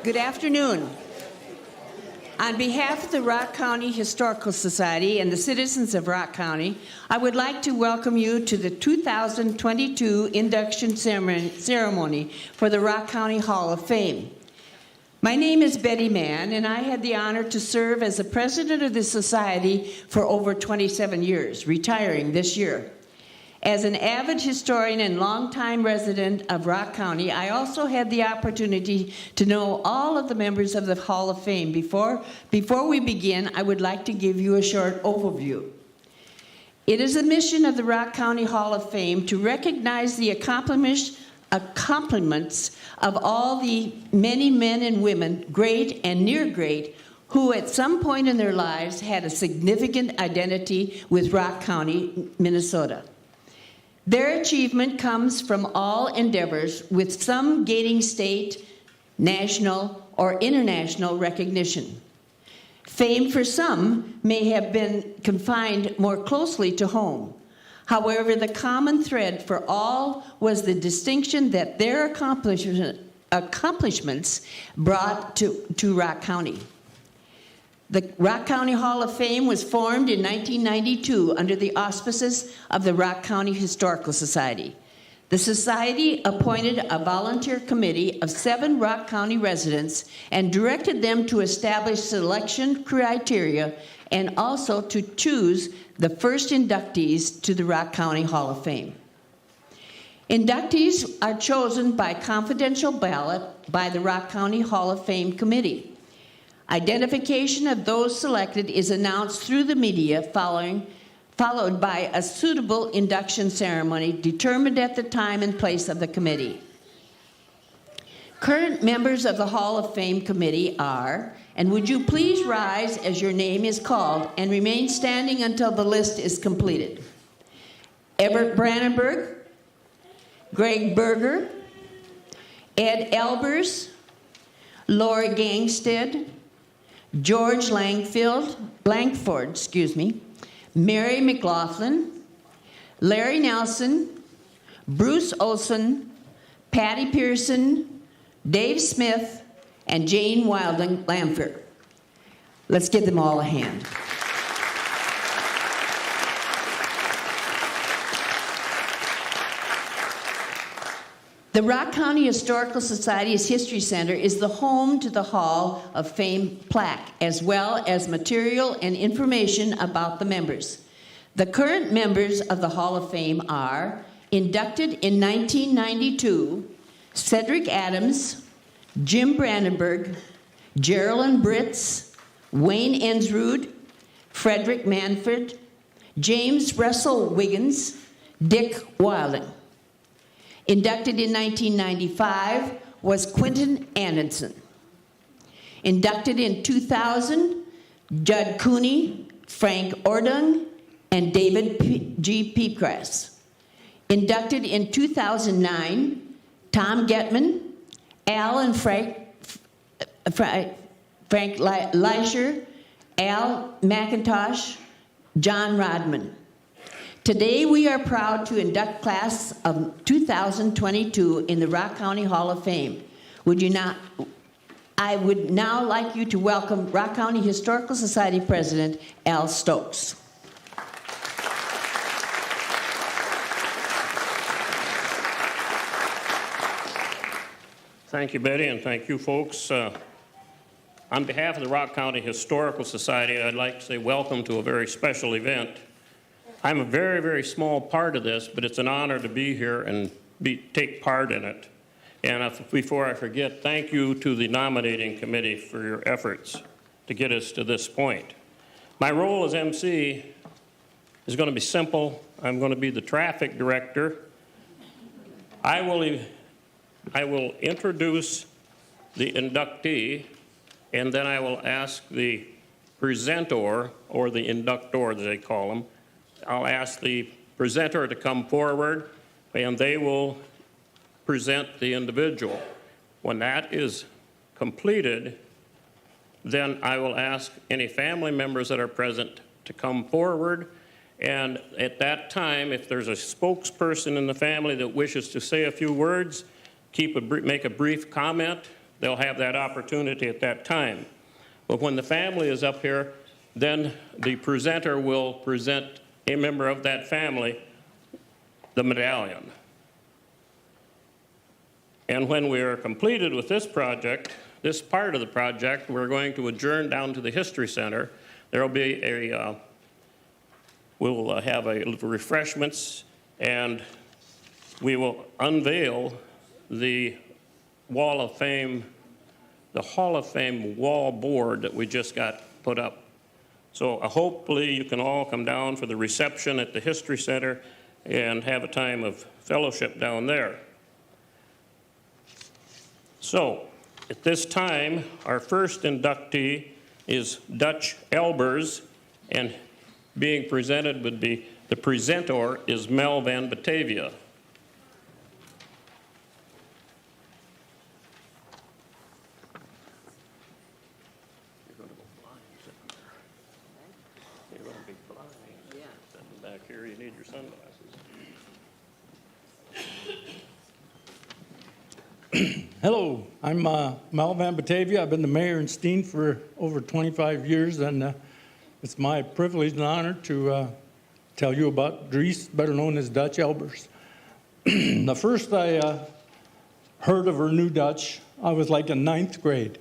Good afternoon. On behalf of the Rock County Historical Society and the citizens of Rock County, I would like to welcome you to the 2022 induction ceremony for the Rock County Hall of Fame. My name is Betty Mann, and I had the honor to serve as the president of the society for over 27 years, retiring this year. As an avid historian and longtime resident of Rock County, I also had the opportunity to know all of the members of the Hall of Fame. Before we begin, I would like to give you a short overview. It is the mission of the Rock County Hall of Fame to recognize the accomplishments of all the many men and women, great and near great, who at some point in their lives had a significant identity with Rock County, Minnesota. Their achievement comes from all endeavors, with some gaining state, national, or international recognition. Fame for some may have been confined more closely to home. However, the common thread for all was the distinction that their accomplishments brought to Rock County. The Rock County Hall of Fame was formed in 1992 under the auspices of the Rock County Historical Society. The society appointed a volunteer committee of 7 Rock County residents and directed them to establish selection criteria and also to choose the first inductees to the Rock County Hall of Fame. Inductees are chosen by confidential ballot by the Rock County Hall of Fame committee. Identification of those selected is announced through the media, followed by a suitable induction ceremony determined at the time and place of the committee. Current members of the Hall of Fame committee are, and would you please rise as your name is called and remain standing until the list is completed. Everett Brandenburg, Greg Berger, Ed Elbers, Laura Gangstead, George Langford, Mary McLaughlin, Larry Nelson, Bruce Olson, Patty Pearson, Dave Smith, and Jane Wilding Lamford. Let's give them all a hand. The Rock County Historical Society's History Center is the home to the Hall of Fame plaque, as well as material and information about the members. The current members of the Hall of Fame are inducted in 1992, Cedric Adams, Jim Brandenburg, Geraldine Britz, Wayne Ensrud, Frederick Manford, James Russell Wiggins, Dick Wilding. Inducted in 1995 was Quentin Anderson. Inducted in 2000, Judd Cooney, Frank Ordung, and David G. Peepgrass. Inducted in 2009, Tom Getman, Al and Frank Leisher, Al McIntosh, John Rodman. Today, we are proud to induct class of 2022 in the Rock County Hall of Fame. I would now like you to welcome Rock County Historical Society President Al Stokes. Thank you, Betty, and thank you, folks. On behalf of the Rock County Historical Society, I'd like to say welcome to a very special event. I'm a very, very small part of this, but it's an honor to be here and take part in it. And before I forget, thank you to the nominating committee for your efforts to get us to this point. My role as MC is going to be simple. I'm going to be the traffic director. I will introduce the inductee, and then I will ask the presenter, or the inductor that they call them. I'll ask the presenter to come forward, and they will present the individual. When that is completed, then I will ask any family members that are present to come forward, and at that time, if there's a spokesperson in the family that wishes to say a few words, make a brief comment, they'll have that opportunity at that time. But when the family is up here, then the presenter will present a member of that family the medallion. And when we are completed with this project, this part of the project, we're going to adjourn down to the History Center. There will be we'll have refreshments, and we will unveil the Hall of Fame wall board that we just got put up. So hopefully you can all come down for the reception at the History Center and have a time of fellowship down there. So at this time, our first inductee is Dutch Elbers, and being presented would be, the presenter is Mel Van Batavia. You're going to go blind sitting there. You're going to be blind. Yeah. Sitting back here, you need your sunglasses. Hello, I'm Mel Van Batavia. I've been the mayor in Steen for over 25 years, and it's my privilege and honor to tell you about Dries, better known as Dutch Elbers. The first I heard of her new Dutch, I was like in 9th grade,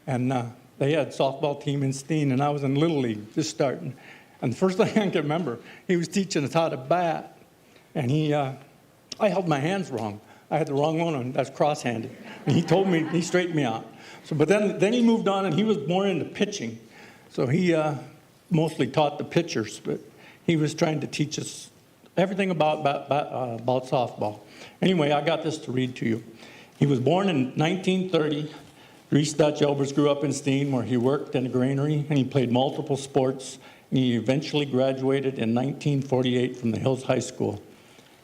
and they had a softball team in Steen, and I was in Little League, just starting. And the first thing I can remember, he was teaching us how to bat, and I held my hands wrong. I had the wrong one on, that's cross-handed. And he told me, he straightened me out. So, but then he moved on, and he was more into pitching. So he mostly taught the pitchers, but he was trying to teach us everything about softball. Anyway, I got this to read to you. He was born in 1930. Dries Dutch Elbers grew up in Steen, where he worked in a granary, and he played multiple sports. And he eventually graduated in 1948 from the Hills High School.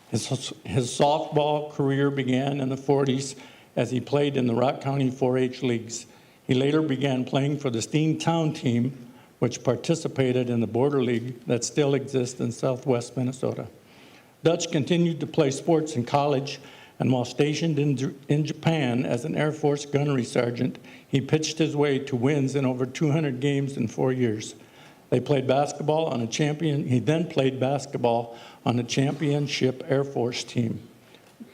His softball career began in the 40s as he played in the Rock County 4-H leagues. He later began playing for the Steen Town team, which participated in the Border League that still exists in southwest Minnesota. Dutch continued to play sports in college, and while stationed in Japan as an Air Force gunnery sergeant, he pitched his way to wins in over 200 games in 4 years. He then played basketball on a championship Air Force team.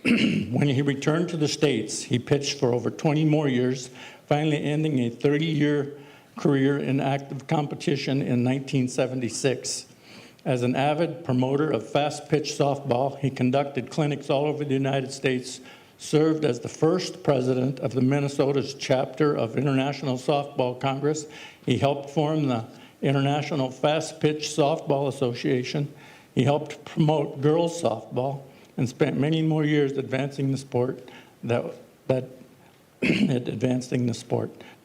When he returned to the States, he pitched for over 20 more years, finally ending a 30-year career in active competition in 1976. As an avid promoter of fast-pitch softball, he conducted clinics all over the United States, served as the first president of the Minnesota's chapter of International Softball Congress. He helped form the International Fast Pitch Softball Association. He helped promote girls softball and spent many more years advancing the sport.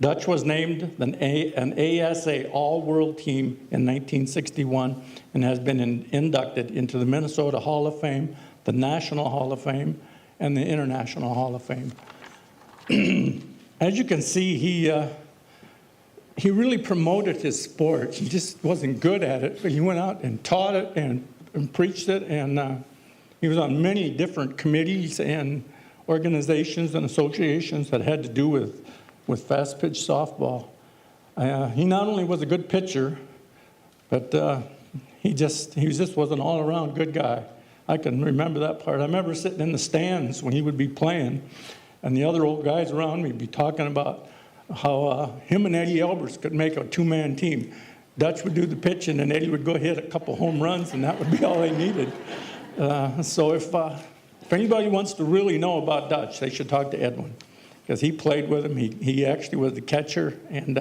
Dutch was named an ASA All-World Team in 1961 and has been inducted into the Minnesota Hall of Fame, the National Hall of Fame, and the International Hall of Fame. As you can see, he really promoted his sport. He just wasn't good at it, but he went out and taught it and preached it, and he was on many different committees and organizations and associations that had to do with fast-pitch softball. He not only was a good pitcher, but he just was an all-around good guy. I can remember that part. I remember sitting in the stands when he would be playing, and the other old guys around me would be talking about how him and Eddie Elbers could make a two-man team. Dutch would do the pitching, and Eddie would go hit a couple home runs, and that would be all they needed. So if anybody wants to really know about Dutch, they should talk to Edwin, because he played with him. He actually was the catcher, and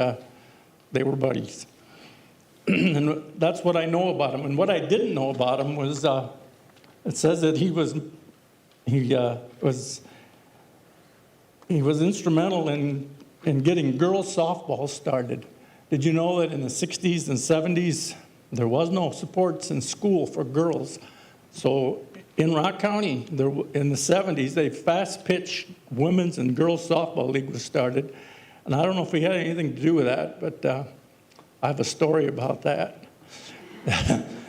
they were buddies. And that's what I know about him. And what I didn't know about him was it says that he was instrumental in getting girls softball started. Did you know that in the 60s and 70s, there was no supports in school for girls? So in Rock County, in the 70s, they fast-pitch women's and girls softball league was started. And I don't know if we had anything to do with that, but I have a story about that.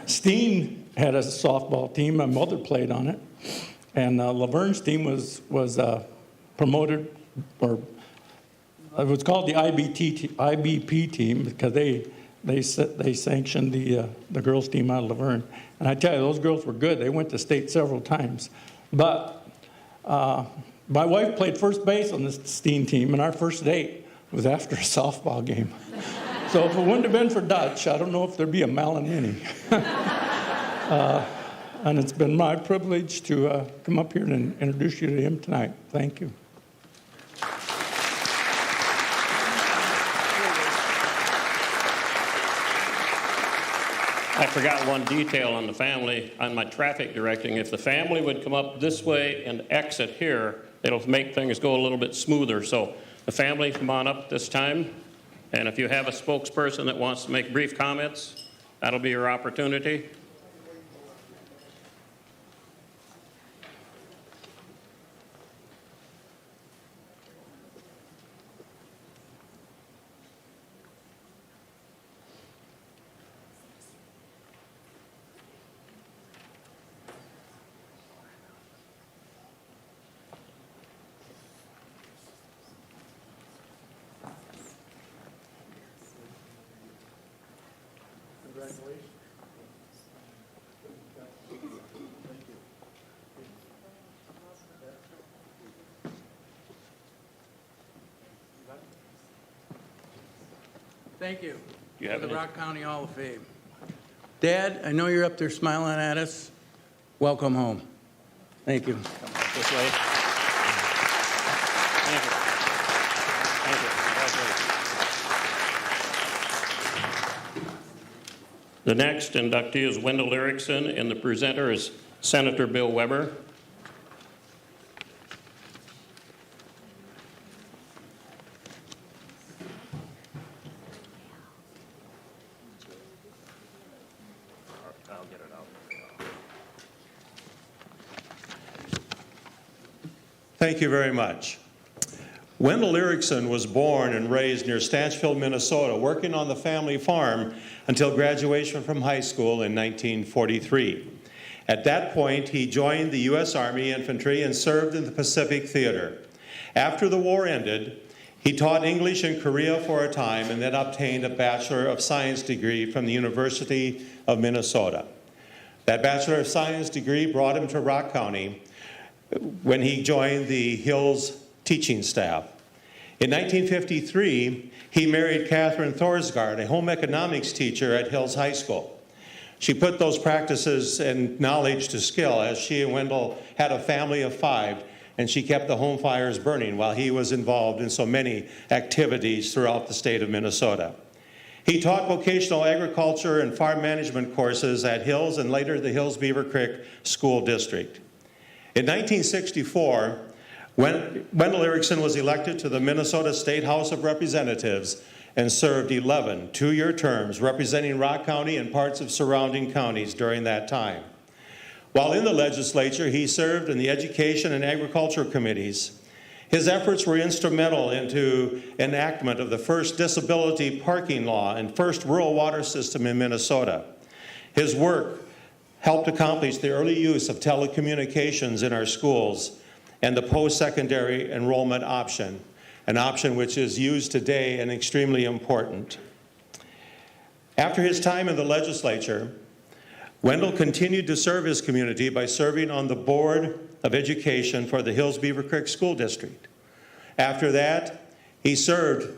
Steen had a softball team. My mother played on it. And Luverne's team was promoted or it was called the IBP team because they sanctioned the girls team out of Luverne. And I tell you, those girls were good. They went to state several times. But my wife played first base on this Steen team, and our first date was after a softball game. So if it wouldn't have been for Dutch, I don't know if there'd be a Malin Mini. And it's been my privilege to come up here and introduce you to him tonight. Thank you. I forgot one detail on the family, on my traffic directing. If the family would come up this way and exit here, it'll make things go a little bit smoother. So the family, come on up this time. And if you have a spokesperson that wants to make brief comments, that'll be your opportunity. Thank you. You have For the any? Rock County Hall of Fame. Dad, I know you're up there smiling at us. Welcome home. Thank you. Come up this way. Thank you. Thank you. Congratulations. The next inductee is Wendell Erickson, and the presenter is Senator Bill Weber. Thank you very much. Wendell Erickson was born and raised near Stanchville, Minnesota, working on the family farm until graduation from high school in 1943. At that point, he joined the U.S. Army Infantry and served in the Pacific Theater. After the war ended, he taught English in Korea for a time and then obtained a Bachelor of Science degree from the University of Minnesota. That Bachelor of Science degree brought him to Rock County when he joined the Hills teaching staff. In 1953, he married Catherine Thorsgaard, a home economics teacher at Hills High School. She put those practices and knowledge to skill as she and Wendell had a family of 5, and she kept the home fires burning while he was involved in so many activities throughout the state of Minnesota. He taught vocational agriculture and farm management courses at Hills and later the Hills Beaver Creek School District. In 1964, Wendell Erickson was elected to the Minnesota State House of Representatives and served 11 two-year terms representing Rock County and parts of surrounding counties during that time. While in the legislature, he served in the Education and Agriculture Committees. His efforts were instrumental into enactment of the first disability parking law and first rural water system in Minnesota. His work helped accomplish the early use of telecommunications in our schools and the post-secondary enrollment option, an option which is used today and extremely important. After his time in the legislature, Wendell continued to serve his community by serving on the Board of Education for the Hills Beaver Creek School District. After that, he served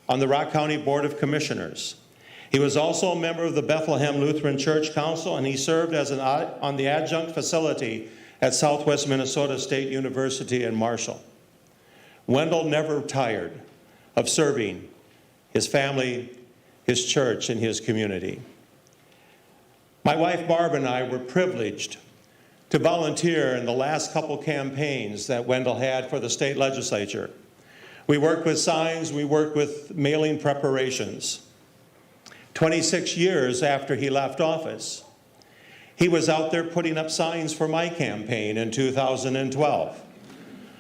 on the Rock County Board of Commissioners. He was also a member of the Bethlehem Lutheran Church Council, and he served as on the adjunct facility at Southwest Minnesota State University in Marshall. Wendell never tired of serving his family, his church, and his community. My wife Barb and I were privileged to volunteer in the last couple campaigns that Wendell had for the state legislature. We worked with signs, we worked with mailing preparations. 26 years after he left office, he was out there putting up signs for my campaign in 2012.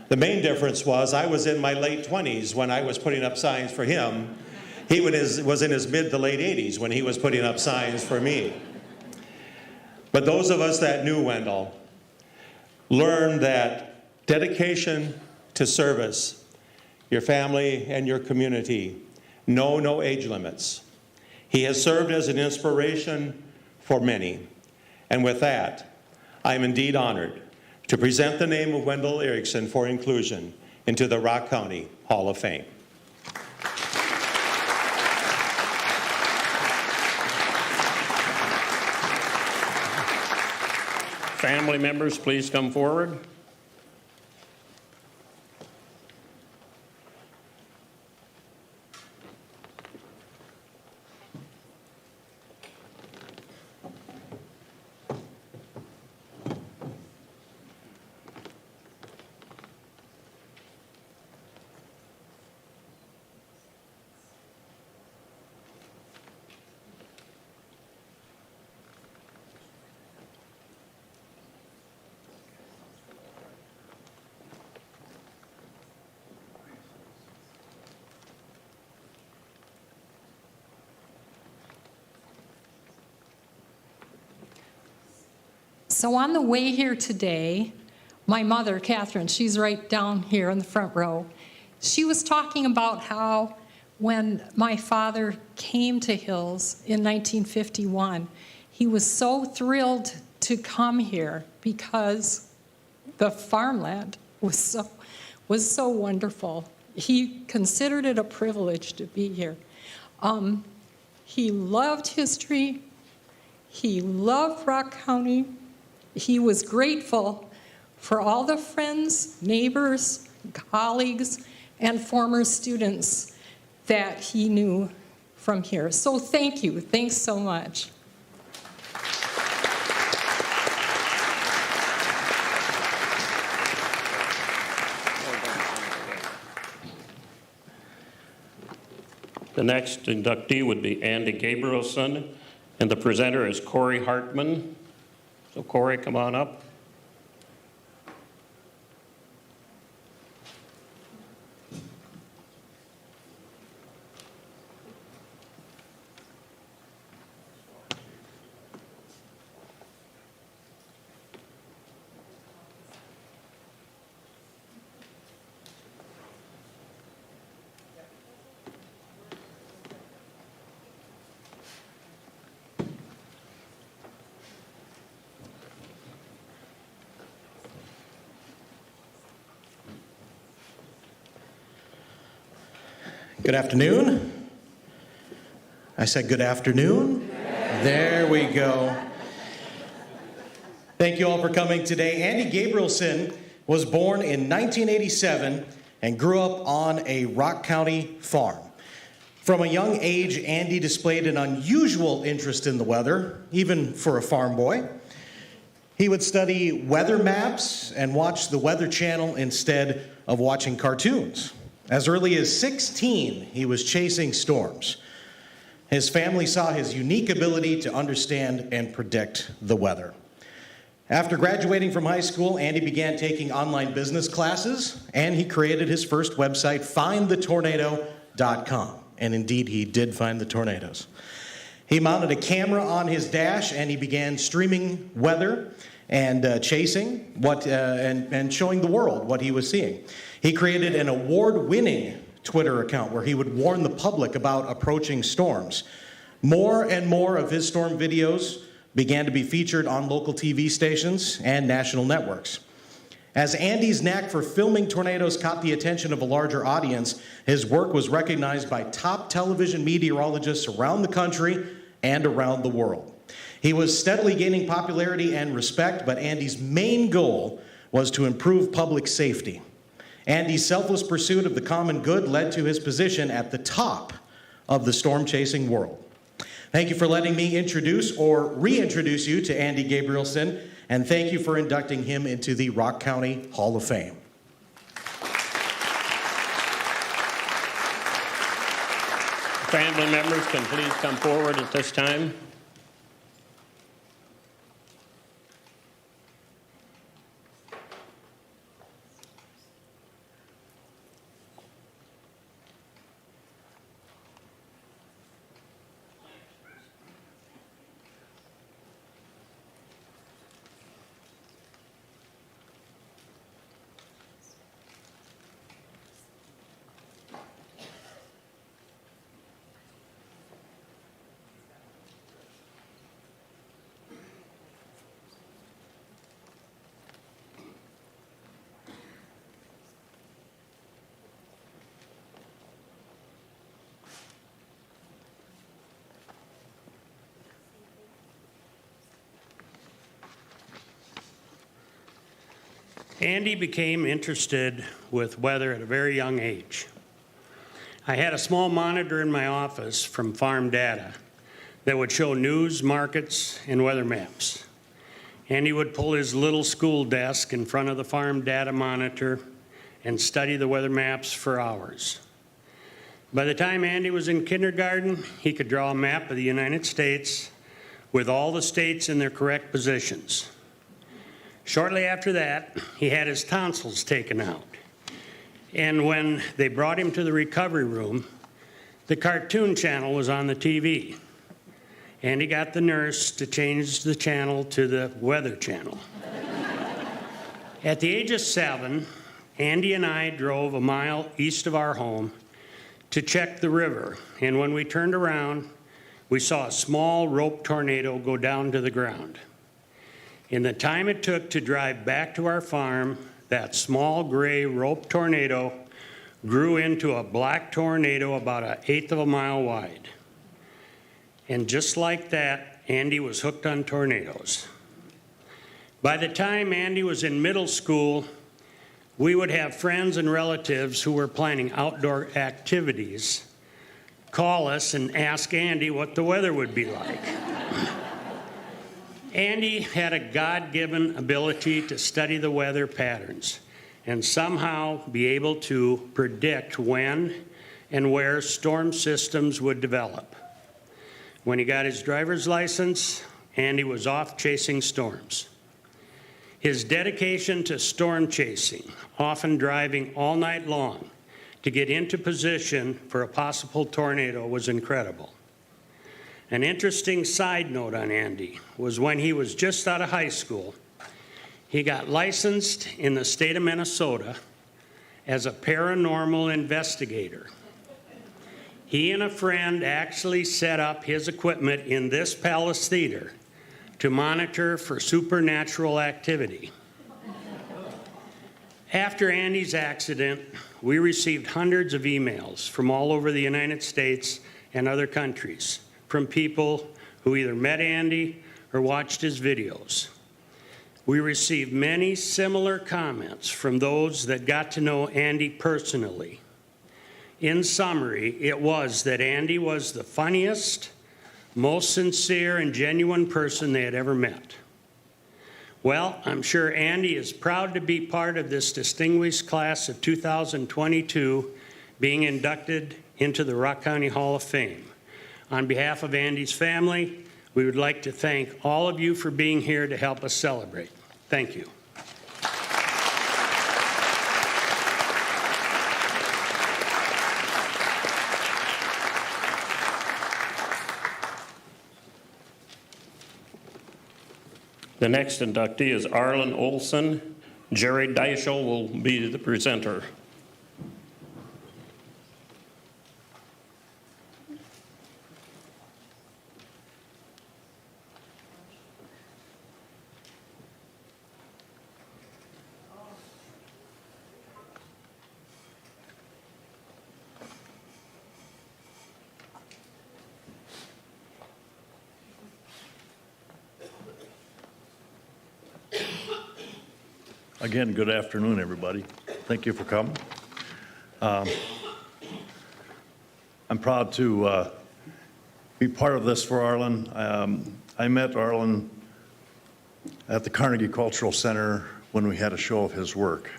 The main difference was I was in my late 20s when I was putting up signs for him. He was in his mid to late 80s when he was putting up signs for me. But those of us that knew Wendell learned that dedication to service your family, and your community know no age limits. He has served as an inspiration for many. And with that, I am indeed honored to present the name of Wendell Erickson for inclusion into the Rock County Hall of Fame. Family members, please come forward. So on the way here today, my mother, Catherine, she's right down here in the front row, she was talking about how when my father came to Hills in 1951, he was so thrilled to come here because the farmland was so wonderful. He considered it a privilege to be here. He loved history. He loved Rock County. He was grateful for all the friends, neighbors, colleagues, and former students that he knew from here. So thank you. Thanks so much. The next inductee would be Andy Gabrielson, and the presenter is Corey Hartman. So Corey, come on up. Good afternoon. I said good afternoon. There we go. Thank you all for coming today. Andy Gabrielson was born in 1987 and grew up on a Rock County farm. From a young age, Andy displayed an unusual interest in the weather, even for a farm boy. He would study weather maps and watch the Weather Channel instead of watching cartoons. As early as 16, he was chasing storms. His family saw his unique ability to understand and predict the weather. After graduating from high school, Andy began taking online business classes, and he created his first website, findthetornado.com. And indeed, he did find the tornadoes. He mounted a camera on his dash, and he began streaming weather and chasing and showing the world what he was seeing. He created an award-winning Twitter account where he would warn the public about approaching storms. More and more of his storm videos began to be featured on local TV stations and national networks. As Andy's knack for filming tornadoes caught the attention of a larger audience, his work was recognized by top television meteorologists around the country and around the world. He was steadily gaining popularity and respect, but Andy's main goal was to improve public safety. Andy's selfless pursuit of the common good led to his position at the top of the storm-chasing world. Thank you for letting me introduce or reintroduce you to Andy Gabrielson, and thank you for inducting him into the Rock County Hall of Fame. Family members can please come forward at this time. Andy became interested with weather at a very young age. I had a small monitor in my office from Farm Data that would show news, markets, and weather maps. Andy would pull his little school desk in front of the Farm Data monitor and study the weather maps for hours. By the time Andy was in kindergarten, he could draw a map of the United States with all the states in their correct positions. Shortly after that, he had his tonsils taken out. And when they brought him to the recovery room, the cartoon channel was on the TV. Andy got the nurse to change the channel to the weather channel. At the age of 7, Andy and I drove a mile east of our home to check the river. And when we turned around, we saw a small rope tornado go down to the ground. In the time it took to drive back to our farm, that small gray rope tornado grew into a black tornado about 1/8 of a mile wide. And just like that, Andy was hooked on tornadoes. By the time Andy was in middle school, we would have friends and relatives who were planning outdoor activities call us and ask Andy what the weather would be like. Andy had a God-given ability to study the weather patterns and somehow be able to predict when and where storm systems would develop. When he got his driver's license, Andy was off chasing storms. His dedication to storm chasing, often driving all night long to get into position for a possible tornado, was incredible. An interesting side note on Andy was when he was just out of high school, he got licensed in the state of Minnesota as a paranormal investigator. He and a friend actually set up his equipment in this Palace Theater to monitor for supernatural activity. After Andy's accident, we received hundreds of emails from all over the United States and other countries from people who either met Andy or watched his videos. We received many similar comments from those that got to know Andy personally. In summary, it was that Andy was the funniest, most sincere and genuine person they had ever met. Well, I'm sure Andy is proud to be part of this distinguished class of 2022 being inducted into the Rock County Hall of Fame. On behalf of Andy's family, we would like to thank all of you for being here to help us celebrate. Thank you. The next inductee is Arlen Olson. Jerry Deichel will be the presenter. Again, good afternoon, everybody. Thank you for coming. I'm proud to be part of this for Arlen. I met Arlen at the Carnegie Cultural Center when we had a show of his work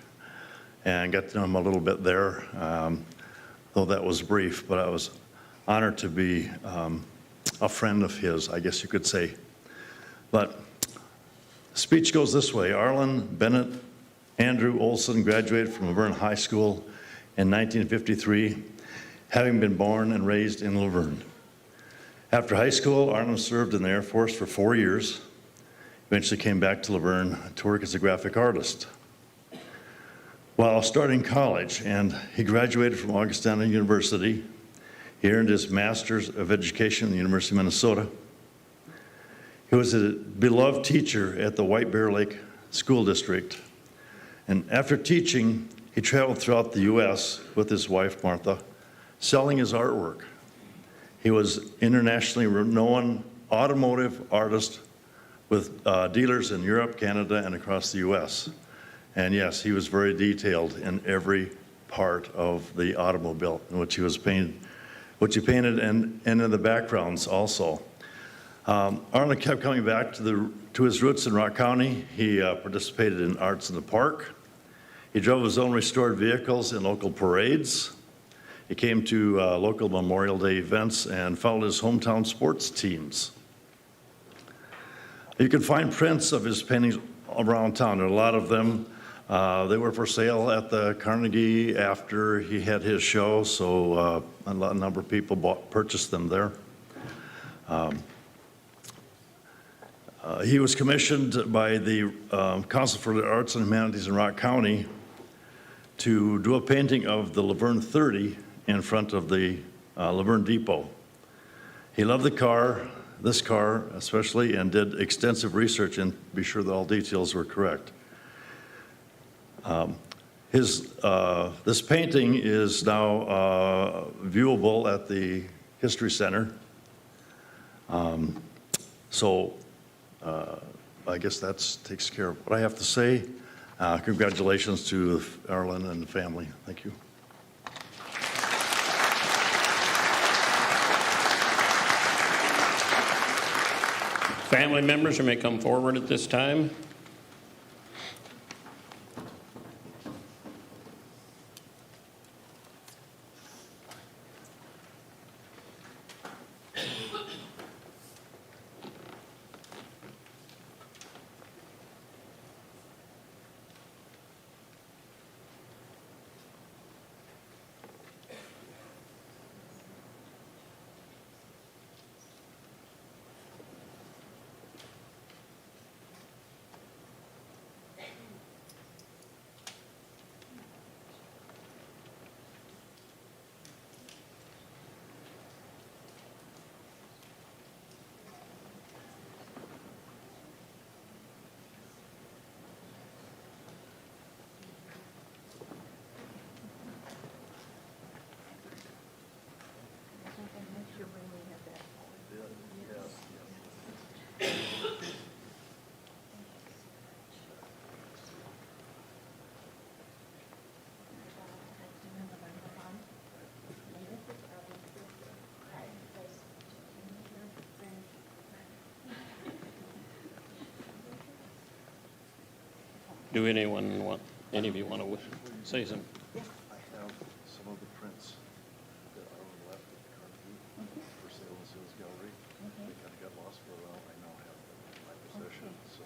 and got to know him a little bit there, though that was brief, but I was honored to be a friend of his, I guess you could say. But the speech goes this way. Arlen Bennett Andrew Olson graduated from Luverne High School in 1953, having been born and raised in Luverne. After high school, Arlen served in the Air Force for 4 years, eventually came back to Luverne to work as a graphic artist. While starting college, and he graduated from Augustana University, he earned his Master's of Education at the University of Minnesota. He was a beloved teacher at the White Bear Lake School District. And after teaching, he traveled throughout the U.S. with his wife, Martha, selling his artwork. He was internationally renowned automotive artist with dealers in Europe, Canada, and across the U.S. And yes, he was very detailed in every part of the automobile in which he was painted, which he painted, and in the backgrounds also. Arlen kept coming back to his roots in Rock County. He participated in Arts in the Park. He drove his own restored vehicles in local parades. He came to local Memorial Day events and followed his hometown sports teams. You can find prints of his paintings around town. There are a lot of them. They were for sale at the Carnegie after he had his show, so a number of people purchased them there. He was commissioned by the Council for the Arts and Humanities in Rock County to do a painting of the Luverne 30 in front of the Luverne Depot. He loved this car especially, and did extensive research and be sure that all details were correct. This painting is now viewable at the History Center. I guess that takes care of what I have to say. Congratulations to Arlen and the family. Thank you. Family members, you may come forward at this time. Do any of you want to say something? I have some of the prints that Arlen left at the Carnegie for sale in Sales Gallery. They kind of got lost for a while. I now have them in my possession. So.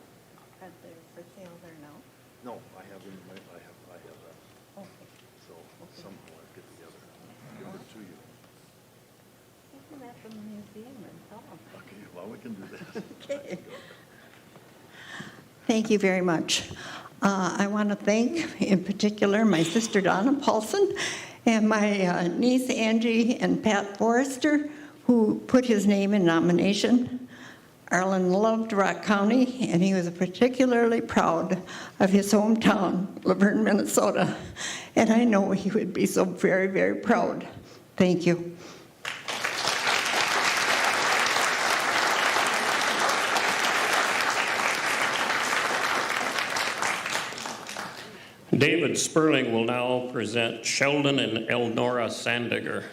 Are they for sale there now? No, I have them. I have them. Okay. So somehow I get together. Give it to you. Isn't that from the museum and tell them? Okay. Well, we can do that. Okay. Thank you very much. I want to thank, in particular, my sister Donna Paulson and my niece Angie and Pat Forrester, who put his name in nomination. Arlen loved Rock County, and he was particularly proud of his hometown, Luverne, Minnesota. And I know he would be so very, very proud. Thank you. David Sperling will now present Sheldon and Elnora Sandager.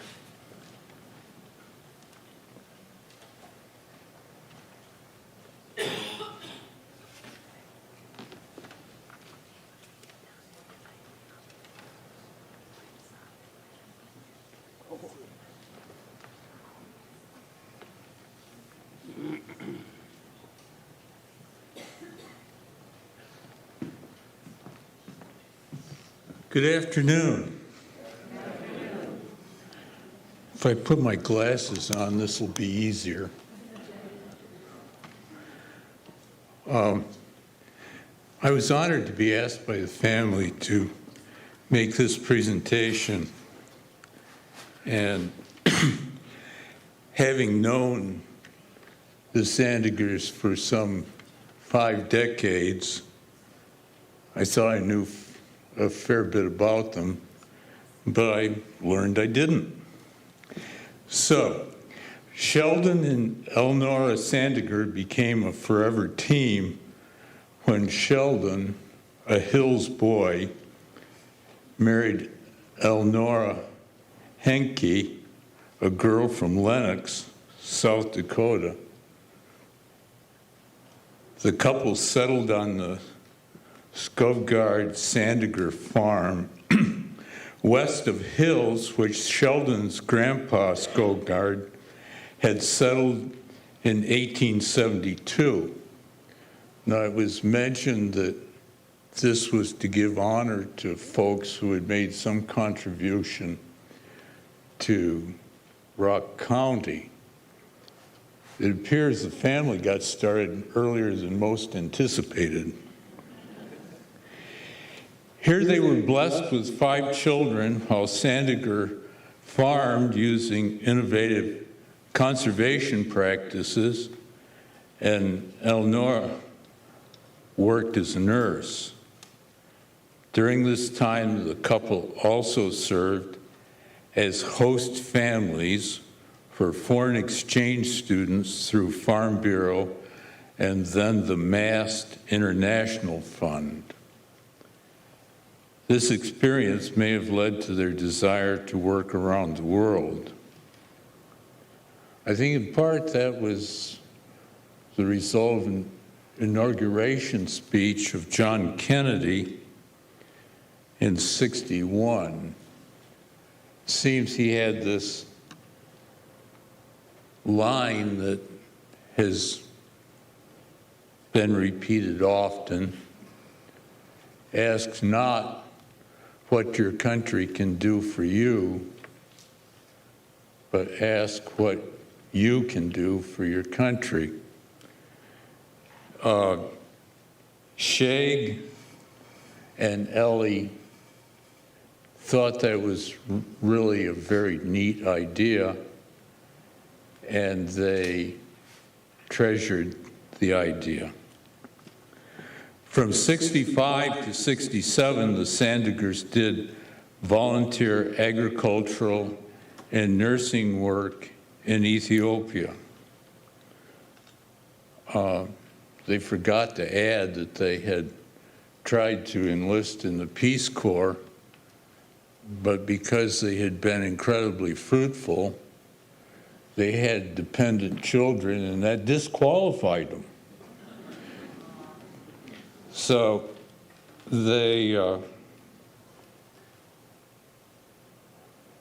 Good afternoon. If I put my glasses on, this will be easier. I was honored to be asked by the family to make this presentation. And having known the Sandagers for some 5 decades, I thought I knew a fair bit about them, but I learned I didn't. So, Sheldon and Elnora Sandager became a forever team when Sheldon a Hills boy, married Elnora Henke, a girl from Lenox, South Dakota. The couple settled on the Skovgard Sandager farm west of Hills, which Sheldon's grandpa, Skovgard, had settled in 1872. Now, it was mentioned that this was to give honor to folks who had made some contribution to Rock County. It appears the family got started earlier than most anticipated. Here they were blessed with 5 children while Sandager farmed using innovative conservation practices, and Elnora worked as a nurse. During this time, the couple also served as host families for foreign exchange students through Farm Bureau and then the Mast International Fund. This experience may have led to their desire to work around the world. I think in part that was the result of an inauguration speech of John Kennedy in '61. Seems he had this line that has been repeated often: ask not what your country can do for you, but ask what you can do for your country. Shag and Ellie thought that was really a very neat idea, and they treasured the idea. From '65 to '67, the Sandagers did volunteer agricultural and nursing work in Ethiopia. They forgot to add that they had tried to enlist in the Peace Corps, but because they had been incredibly fruitful, they had dependent children, and that disqualified them. So they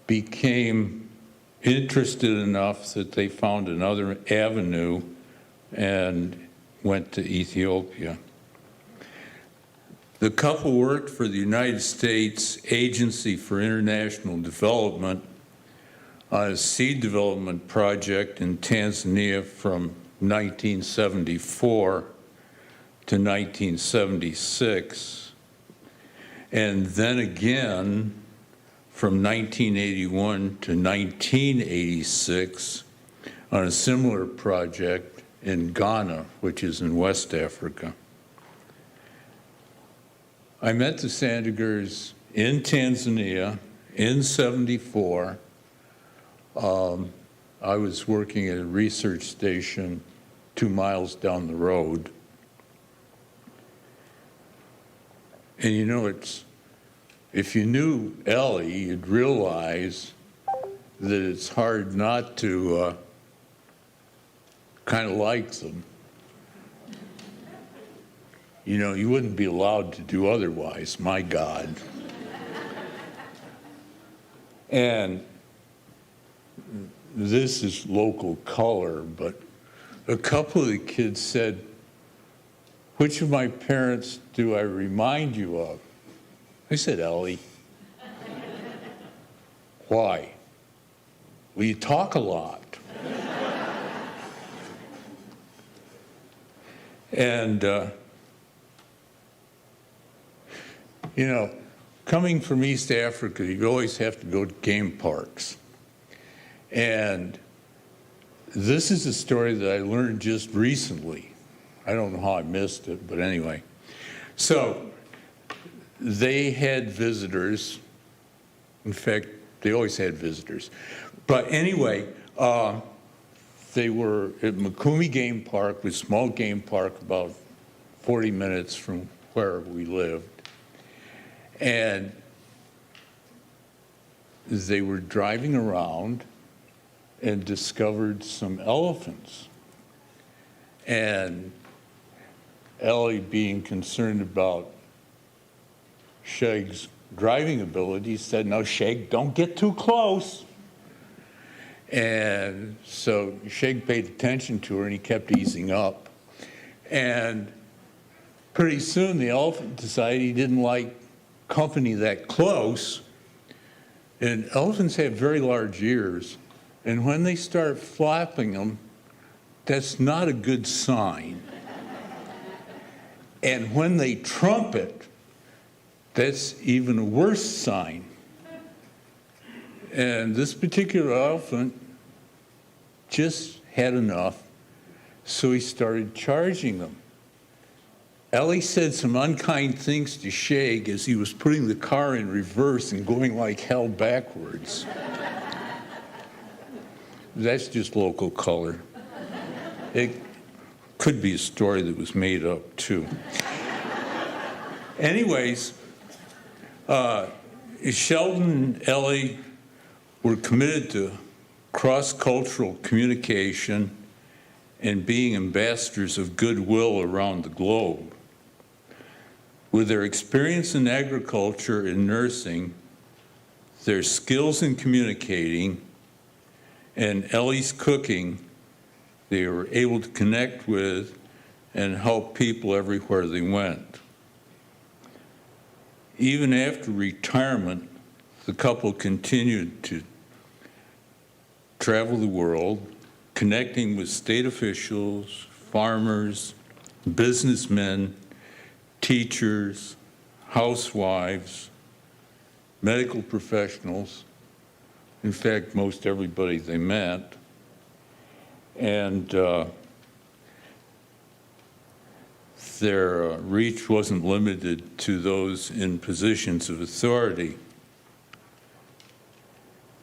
became interested enough that they found another avenue and went to Ethiopia. The couple worked for the United States Agency for International Development on a seed development project in Tanzania from 1974 to 1976, and then again from 1981 to 1986 on a similar project in Ghana, which is in West Africa. I met the Sandagers in Tanzania in '74. I was working at a research station 2 miles down the road. And you know, if you knew Ellie, you'd realize that it's hard not to kind of like them. You know, you wouldn't be allowed to do otherwise, my God. And this is local color, but a couple of the kids said, "Which of my parents do I remind you of?" I said, "Ellie." "Why?" "Well, you talk a lot." And, you know, coming from East Africa, you always have to go to game parks. And this is a story that I learned just recently. I don't know how I missed it, but anyway. So they had visitors. In fact, they always had visitors. But anyway, they were at Mikumi Game Park, a small game park about 40 minutes from where we lived. And they were driving around and discovered some elephants. And Ellie, being concerned about Shag's driving ability, said, "No, Shag, don't get too close." And so Shag paid attention to her, and he kept easing up. And pretty soon the elephant decided he didn't like company that close. And elephants have very large ears, and when they start flapping them, that's not a good sign. And when they trumpet, that's even a worse sign. And this particular elephant just had enough, so he started charging them. Ellie said some unkind things to Shag as he was putting the car in reverse and going like hell backwards. That's just local color. It could be a story that was made up, too. Anyways, Sheldon and Ellie were committed to cross-cultural communication and being ambassadors of goodwill around the globe. With their experience in agriculture and nursing, their skills in communicating, and Ellie's cooking, they were able to connect with and help people everywhere they went. Even after retirement, the couple continued to travel the world, connecting with state officials, farmers, businessmen, teachers, housewives, medical professionals, in fact, most everybody they met. And their reach wasn't limited to those in positions of authority.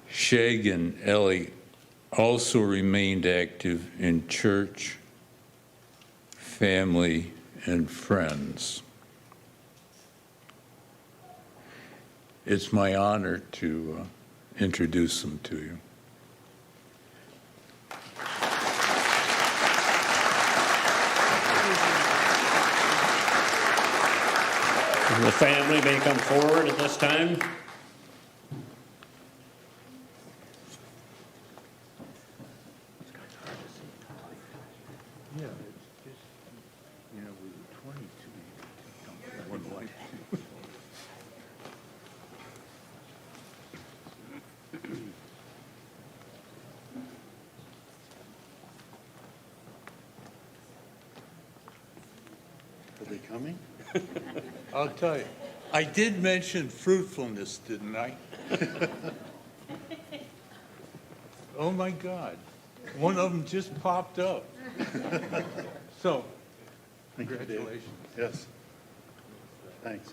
Shag and Ellie also remained active in church, family, and friends. It's my honor to introduce them to you. The family may come forward at this time. Are they coming? I'll tell you. I did mention fruitfulness, didn't I? Oh my God. One of them just popped up. So, congratulations. Yes. Thanks.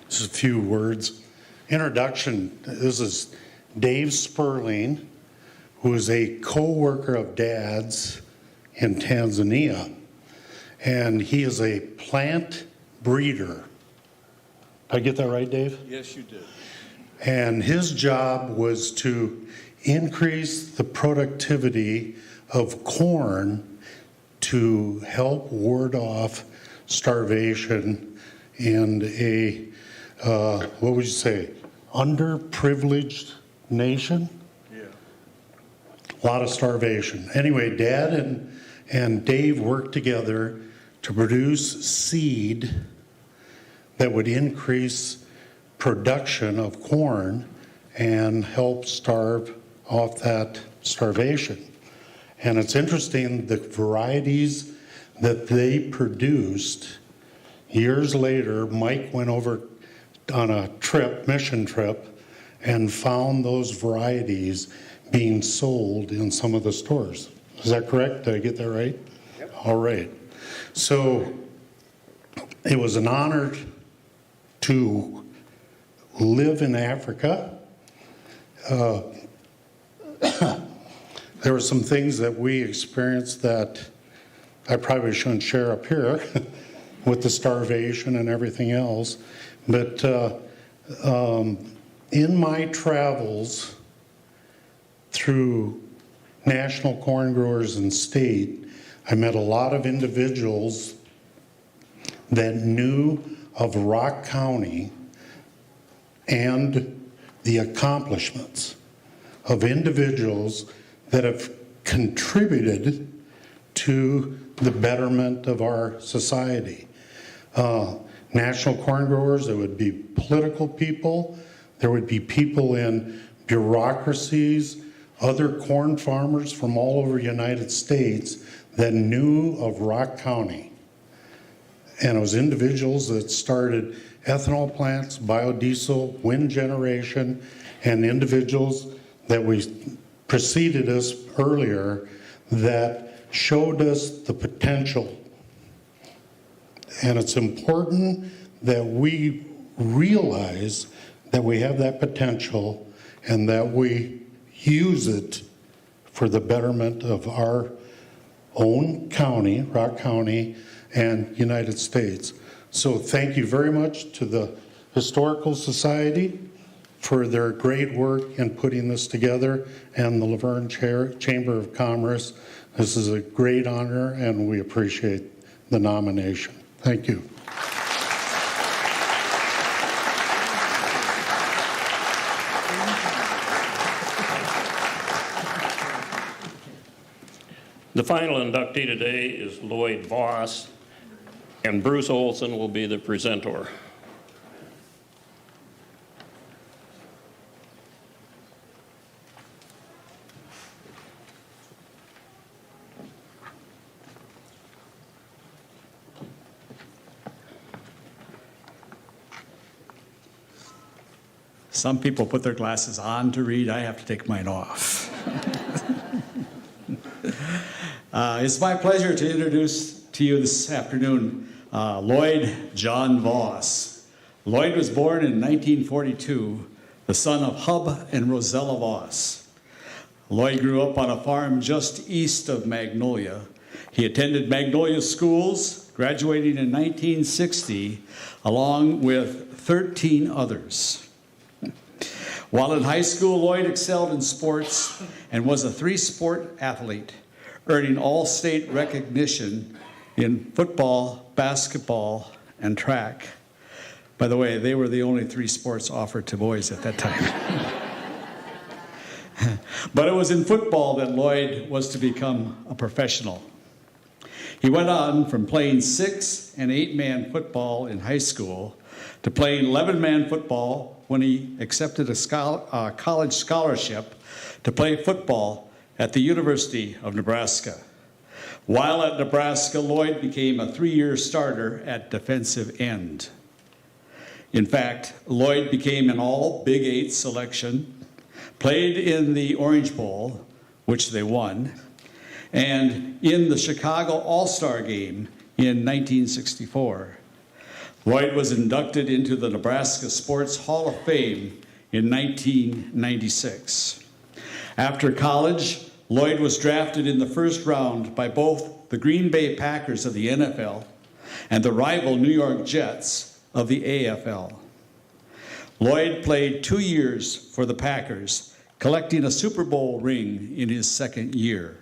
Just a few words. Introduction. This is Dave Sperling, who is a co-worker of Dad's in Tanzania. And he is a plant breeder. Did I get that right, Dave? Yes, you did. And his job was to increase the productivity of corn to help ward off starvation in a, what would you say, underprivileged nation? Yeah. A lot of starvation. Anyway, Dad and Dave worked together to produce seed that would increase production of corn and help starve off that starvation. And it's interesting, the varieties that they produced, years later, Mike went over on a trip, mission trip, and found those varieties being sold in some of the stores. Is that correct? Did I get that right? Yep. All right. So it was an honor to live in Africa. There were some things that we experienced that I probably shouldn't share up here with the starvation and everything else. But in my travels through national corn growers and state, I met a lot of individuals that knew of Rock County and the accomplishments of individuals that have contributed to the betterment of our society. National corn growers, there would be political people, there would be people in bureaucracies, other corn farmers from all over the United States that knew of Rock County. And it was individuals that started ethanol plants, biodiesel, wind generation, and individuals that preceded us earlier that showed us the potential. And it's important that we realize that we have that potential and that we use it for the betterment of our own county, Rock County, and United States. So thank you very much to the Historical Society for their great work in putting this together, and the Luverne Chamber of Commerce. This is a great honor, and we appreciate the nomination. Thank you. The final inductee today is Lloyd Voss, and Bruce Olson will be the presenter. Some people put their glasses on to read. I have to take mine off. It's my pleasure to introduce to you this afternoon Lloyd John Voss. Lloyd was born in 1942, the son of Hub and Rosella Voss. Lloyd grew up on a farm just east of Magnolia. He attended Magnolia schools, graduating in 1960, along with 13 others. While in high school, Lloyd excelled in sports and was a three-sport athlete, earning all-state recognition in football, basketball, and track. By the way, they were the only three sports offered to boys at that time. But it was in football that Lloyd was to become a professional. He went on from playing 6- and 8-man football in high school to playing 11-man football when he accepted a college scholarship to play football at the University of Nebraska. While at Nebraska, Lloyd became a 3-year starter at defensive end. In fact, Lloyd became an all Big 8 selection, played in the Orange Bowl, which they won, and in the Chicago All-Star Game in 1964. Lloyd was inducted into the Nebraska Sports Hall of Fame in 1996. After college, Lloyd was drafted in the first round by both the Green Bay Packers of the NFL and the rival New York Jets of the AFL. Lloyd played 2 years for the Packers, collecting a Super Bowl ring in his second year.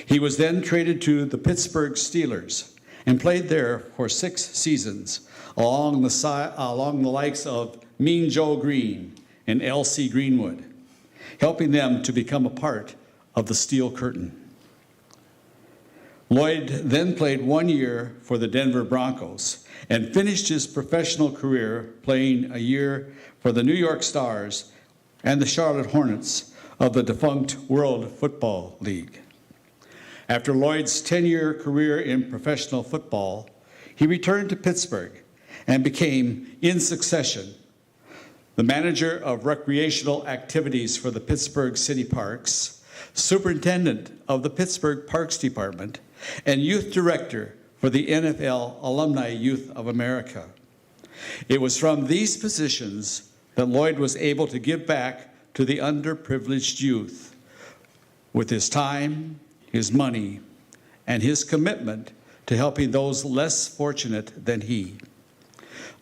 He was then traded to the Pittsburgh Steelers and played there for 6 seasons, along the likes of Mean Joe Green and L.C. Greenwood, helping them to become a part of the Steel Curtain. Lloyd then played 1 year for the Denver Broncos and finished his professional career playing a year for the New York Stars and the Charlotte Hornets of the defunct World Football League. After Lloyd's 10-year career in professional football, he returned to Pittsburgh and became, in succession, the manager of recreational activities for the Pittsburgh City Parks, superintendent of the Pittsburgh Parks Department, and youth director for the NFL Alumni Youth of America. It was from these positions that Lloyd was able to give back to the underprivileged youth with his time, his money, and his commitment to helping those less fortunate than he.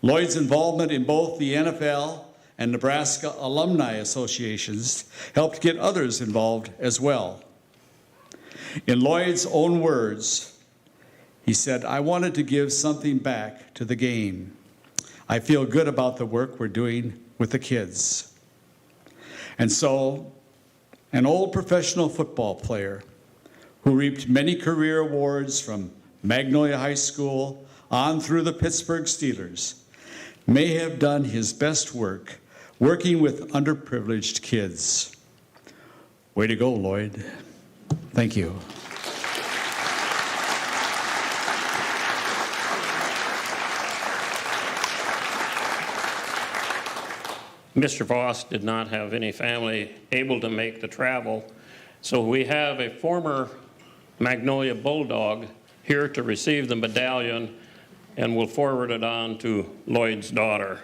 Lloyd's involvement in both the NFL and Nebraska Alumni Associations helped get others involved as well. In Lloyd's own words, he said, "I wanted to give something back to the game. I feel good about the work we're doing with the kids." And so, an old professional football player who reaped many career awards from Magnolia High School on through the Pittsburgh Steelers may have done his best work working with underprivileged kids. Way to go, Lloyd. Thank you. Mr. Voss did not have any family able to make the travel, so we have a former Magnolia Bulldog here to receive the medallion, and we'll forward it on to Lloyd's daughter.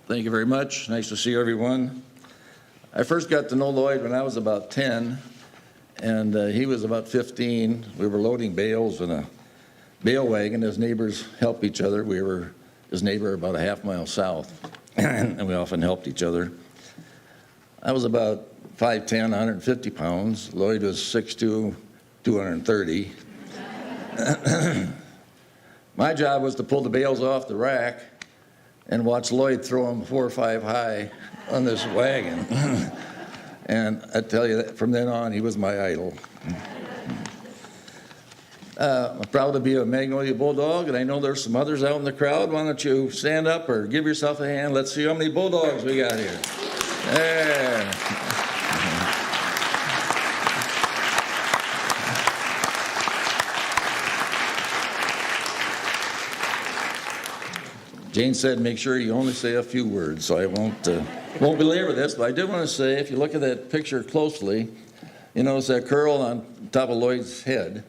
Thank you very much. Nice to see everyone. I first got to know Lloyd when I was about 10, and he was about 15. We were loading bales in a bale wagon. His neighbors helped each other. We were his neighbor about a half mile south, and we often helped each other. I was about 5'10", 150 pounds. Lloyd was 6'2", 230. My job was to pull the bales off the rack and watch Lloyd throw them 4 or 5 high on this wagon. And I tell you, that from then on, he was my idol. I'm proud to be a Magnolia Bulldog, and I know there's some others out in the crowd. Why don't you stand up or give yourself a hand? Let's see how many Bulldogs we got here. There. Jane said, make sure you only say a few words, so I won't belabor this, but I did want to say, if you look at that picture closely, you notice that curl on top of Lloyd's head.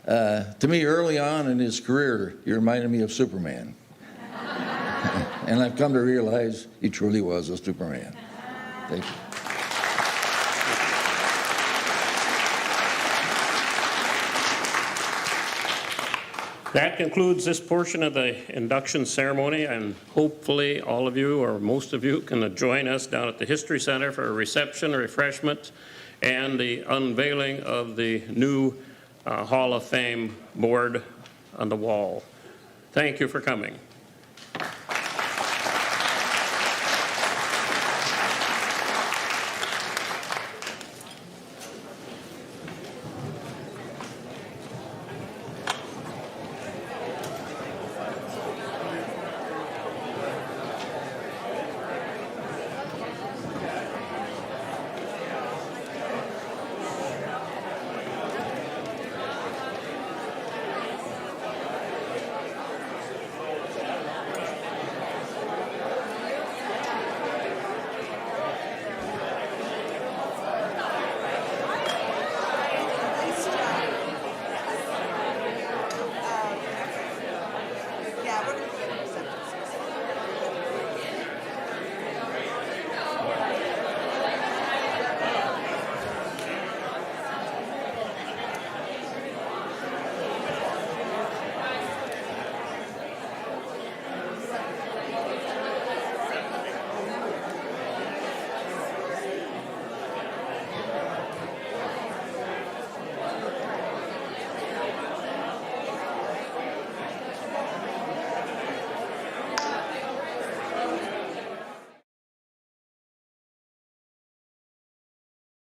To me, early on in his career, he reminded me of Superman. And I've come to realize he truly was a Superman. Thank you. That concludes this portion of the induction ceremony, and hopefully all of you, or most of you, can join us down at the History Center for a reception, refreshments, and the unveiling of the new Hall of Fame board on the wall. Thank you for coming.